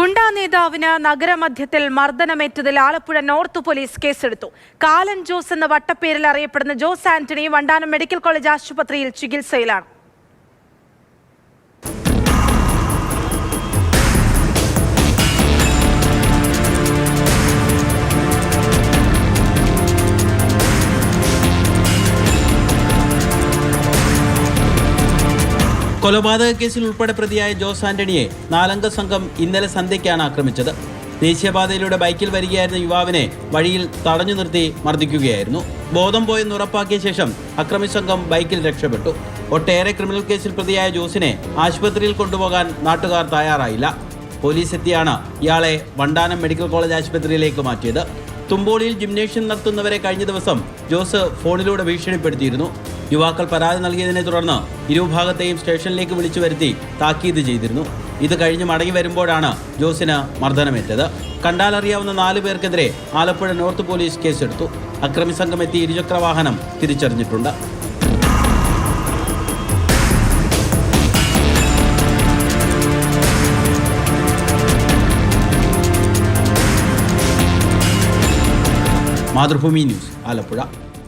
ഗുണ്ടാ നേതാവിന് നഗരമധ്യത്തിൽ മർദ്ദനമേറ്റതിൽ Alappuzha north police കേസെടുത്തു. കാലൻ ജോസ് എന്ന വട്ടപ്പേരിൽ അറിയപ്പെടുന്ന ജോസ് ആന്റണി വണ്ടാനം മെഡിക്കൽ കോളേജ് ആശുപത്രിയിൽ ചികിത്സയിലാണ്. കൊലപാതക കേസിൽ ഉൾപ്പെടെ പ്രതിയായ ജോസ് ആന്റണിയെ 4-അംഗ സംഘം ഇന്നലെ സന്ധ്യയ്ക്കാണ് ആക്രമിച്ചത്. ദേശീയപാതയിലൂടെ ബൈക്കിൽ വരികയായിരുന്ന യുവാവിനെ വഴിയിൽ തടഞ്ഞു നിർത്തി മർദ്ദിക്കുകയായിരുന്നു. ബോധം പോയെന്ന് ഉറപ്പാക്കിയ ശേഷം അക്രമി സംഘം ബൈക്കിൽ രക്ഷപ്പെട്ടു. ഒട്ടേറെ ക്രിമിനൽ കേസിൽ പ്രതിയായ ജോസിനെ ആശുപത്രിയിൽ കൊണ്ടുപോകാൻ നാട്ടുകാർ തയ്യാറായില്ല. പോലീസ് എത്തിയാണ് ഇയാളെ വണ്ടാനം മെഡിക്കൽ കോളേജ് ആശുപത്രിയിലേക്ക് മാറ്റിയത്. തുമ്പോളിയിൽ ജിംനേഷ്യം നടത്തുന്നവരെ കഴിഞ്ഞ ദിവസം ജോസ് ഫോണിലൂടെ ഭീഷണിപ്പെടുത്തിയിരുന്നു. യുവാക്കൾ പരാതി നൽകിയതിനെ തുടർന്ന് ഇരുഭാഗത്തെയും സ്റ്റേഷനിലേക്ക് വിളിച്ചു വരുത്തി താക്കീത് ചെയ്തിരുന്നു. ഇത് കഴിഞ്ഞ് മടങ്ങി വരുമ്പോഴാണ് ജോസിന് മർദ്ദനമേറ്റത്. കണ്ടാലറിയാവുന്ന 4 പേർക്കെതിരെ ആലപ്പുഴ നോർത്ത് പോലീസ് കേസെടുത്തു. അക്രമി സംഘം എത്തി ഇരുചക്ര വാഹനം തിരിച്ചറിഞ്ഞിട്ടുണ്ട്. മാതൃഭൂമി ന്യൂസ്, ആലപ്പുഴ.